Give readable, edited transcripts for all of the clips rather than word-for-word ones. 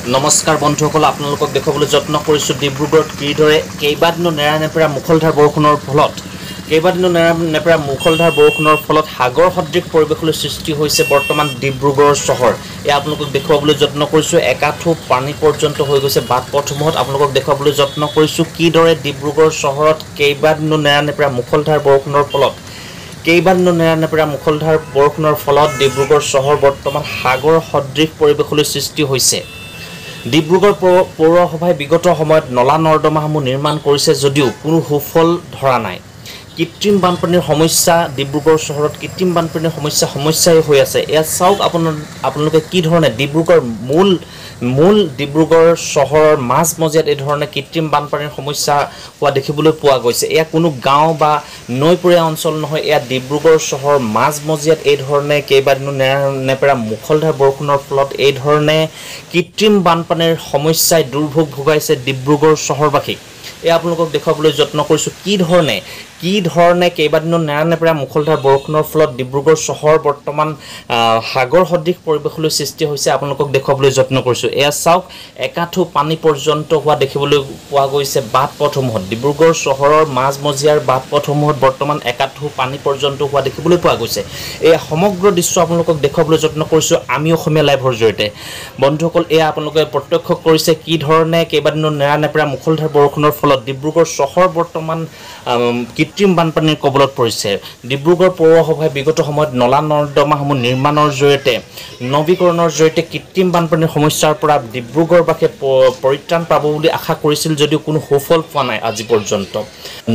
নমস্কাৰ বন্ধুসকল, আপোনালোকক দেখুৱাবলৈ যত্ন কৰিছোঁ ডিব্ৰুগড়ত কিদৰে কেইবাদিনো নেৰানেপেৰা মুখলধাৰ বৰষুণৰ ফলত সাগৰ সদৃশ পৰিৱেশলৈ সৃষ্টি হৈছে বৰ্তমান ডিব্ৰুগড় চহৰ। এয়া আপোনালোকক দেখুৱাবলৈ যত্ন কৰিছোঁ। একাঠু পানী পৰ্যন্ত হৈ গৈছে বাট পথসমূহত। আপোনালোকক দেখুৱাবলৈ যত্ন কৰিছোঁ কিদৰে ডিব্ৰুগড় চহৰত কেইবাদিনো নেৰানেপেৰা মুখলধাৰ বৰষুণৰ ফলত ডিব্ৰুগড় চহৰ বৰ্তমান সাগৰ সদৃশ পৰিৱেশলৈ সৃষ্টি হৈছে। ডিব্ৰুগড় পৌৰসভাই বিগত সময়ত নলা নৰ্দমাসমূহ নিৰ্মাণ কৰিছে যদিও কোনো সুফল ধৰা নাই। কৃত্ৰিম বানপানীৰ সমস্যা ডিব্ৰুগড় চহৰত সমস্যাই হৈ আছে। এয়া চাওক আপোনালোকে কি ধৰণে ডিব্ৰুগড় মূল ডিব্ৰুগড় চহৰৰ মাজমজিয়াত এই ধৰণে কৃত্ৰিম বানপানীৰ সমস্যা হোৱা দেখিবলৈ পোৱা গৈছে। এয়া কোনো গাঁও বা নৈপৰীয়া অঞ্চল নহয়, এয়া ডিব্ৰুগড় চহৰৰ মাজমজিয়াত এই ধৰণে কেইবাদিনো নেৰানেপেৰা মুখলধাৰ বৰষুণৰ ফলত এই ধৰণে কৃত্ৰিম বানপানীৰ সমস্যাই দুৰ্ভোগ ভোগাইছে ডিব্ৰুগড় চহৰবাসীক। এয়া আপোনালোকক দেখুৱাবলৈ যত্ন কৰিছোঁ কি ধৰণে কেইবাদিনো নেৰানেপেৰা মুখলধাৰ বৰষুণৰ ফলত ডিব্ৰুগড় চহৰ বৰ্তমান সাগৰ সদৃশ পৰিৱেশলৈ সৃষ্টি হৈছে। আপোনালোকক দেখুৱাবলৈ যত্ন কৰিছোঁ। এয়া চাওক, একাঠু পানী পৰ্যন্ত হোৱা দেখিবলৈ পোৱা গৈছে বাট পথসমূহত। ডিব্ৰুগড় চহৰৰ মাজমজিয়াৰ বাট পথসমূহত বৰ্তমান একাঠু পানী পৰ্যন্ত হোৱা দেখিবলৈ পোৱা গৈছে। এয়া সমগ্ৰ দৃশ্য আপোনালোকক দেখুৱাবলৈ যত্ন কৰিছোঁ আমি অসমীয়া লাইভৰ জৰিয়তে। বন্ধুসকল, এয়া আপোনালোকে প্ৰত্যক্ষ কৰিছে কি ধৰণে কেইবাদিনো নেৰানেপেৰা মুখলধাৰ বৰষুণৰ ফলত ডিব্ৰুগড় চহৰ বৰ্তমান কৃত্ৰিম বানপানীৰ কবলত পৰিছে। ডিব্ৰুগড় পৌৰসভাই বিগত সময়ত নলা নৰ্দমাসমূহ নিৰ্মাণৰ জৰিয়তে নৱীকৰণৰ জৰিয়তে কৃত্ৰিম বানপানীৰ সমস্যাৰ পৰা ডিব্ৰুগড়বাসীয়ে পৰিত্ৰাণ পাব বুলি আশা কৰিছিল যদিও কোনো সুফল পোৱা নাই আজি পৰ্যন্ত।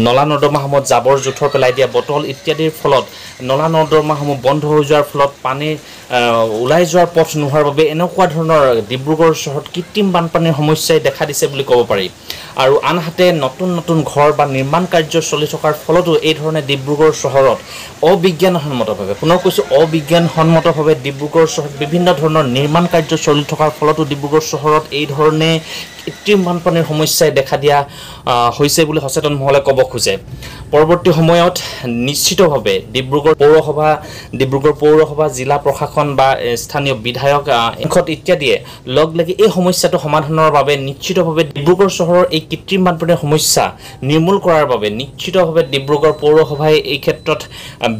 নলা নৰ্দমাসমূহত জাবৰ জোঁথৰ পেলাই দিয়া, বটল ইত্যাদিৰ ফলত নলা নৰ্দমাসমূহ বন্ধ হৈ যোৱাৰ ফলত পানী ওলাই যোৱাৰ পথ নোহোৱাৰ বাবে এনেকুৱা ধৰণৰ ডিব্ৰুগড় চহৰত কৃত্ৰিম বানপানীৰ সমস্যাই দেখা দিছে বুলি ক'ব পাৰি। আৰু আনহাতে নতুন ঘৰ বা নিৰ্মাণ কাৰ্য চলি থকাৰ ফলতো এই ধৰণে ডিব্ৰুগড় চহৰত অবিজ্ঞানসন্মতভাৱে ডিব্ৰুগড় চহৰত বিভিন্ন ধৰণৰ নিৰ্মাণ কাৰ্য চলি থকাৰ ফলতো ডিব্ৰুগড় চহৰত এই ধৰণে কৃত্ৰিম বানপানীৰ সমস্যাই দেখা দিয়া হৈছে বুলি সচেতন মহলে ক'ব খোজে। পৰৱৰ্তী সময়ত নিশ্চিতভাৱে ডিব্ৰুগড় পৌৰসভা জিলা প্ৰশাসন বা স্থানীয় বিধায়ক ইত্যাদিয়ে লগ লাগি এই সমস্যাটো সমাধানৰ বাবে নিশ্চিতভাৱে ডিব্ৰুগড় চহৰৰ এই কৃত্ৰিম বানপানীৰ সমস্যা নিৰ্মূল কৰাৰ বাবে নিশ্চিতভাৱে ডিব্ৰুগড় পৌৰসভাই এই ক্ষেত্ৰত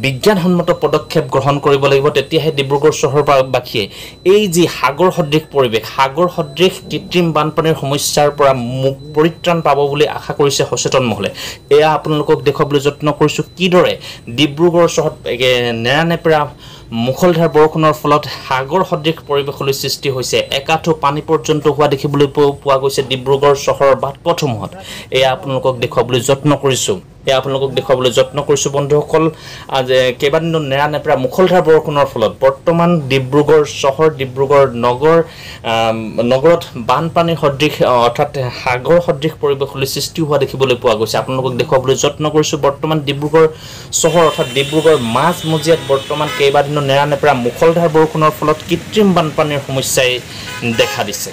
বিজ্ঞানসন্মত পদক্ষেপ গ্ৰহণ কৰিব লাগিব। তেতিয়াহে ডিব্ৰুগড় চহৰবাসীয়ে এই যি সাগৰ সদৃশ পৰিৱেশ, সাগৰ সদৃশ কৃত্ৰিম বানপানীৰ সমস্যাৰ পৰা পৰিত্ৰাণ পাব বুলি আশা কৰিছে সচেতন মহলে। এয়া আপোনালোকক দেখুৱাবলৈ যত্ন কৰিছোঁ কিদৰে ডিব্ৰুগড় চহৰত নেৰানেপেৰা মুখলধাৰ বৰষুণৰ ফলত সাগৰ সদৃশ পৰিৱেশলৈ সৃষ্টি হৈছে। একাঠু পানী পৰ্যন্ত হোৱা দেখিবলৈ পোৱা গৈছে ডিব্ৰুগড় চহৰৰ বাট পথসমূহত। এয়া আপোনালোকক দেখুৱাবলৈ যত্ন কৰিছোঁ বন্ধুসকল। কেইবাদিনো নেৰানেপেৰা মুখলধাৰ বৰষুণৰ ফলত বৰ্তমান ডিব্ৰুগড় চহৰ, ডিব্ৰুগড় নগৰত বানপানীৰ সদৃশ অৰ্থাৎ সাগৰ সদৃশ পৰিৱেশলৈ সৃষ্টি হোৱা দেখিবলৈ পোৱা গৈছে। আপোনালোকক দেখুৱাবলৈ যত্ন কৰিছোঁ বৰ্তমান ডিব্ৰুগড় চহৰ অৰ্থাৎ ডিব্ৰুগড় মাজমজিয়াত বৰ্তমান কেইবাদিনো নেৰানেপেৰা মুখলধাৰ বৰষুণৰ ফলত কৃত্ৰিম বানপানীৰ সমস্যাই দেখা দিছে।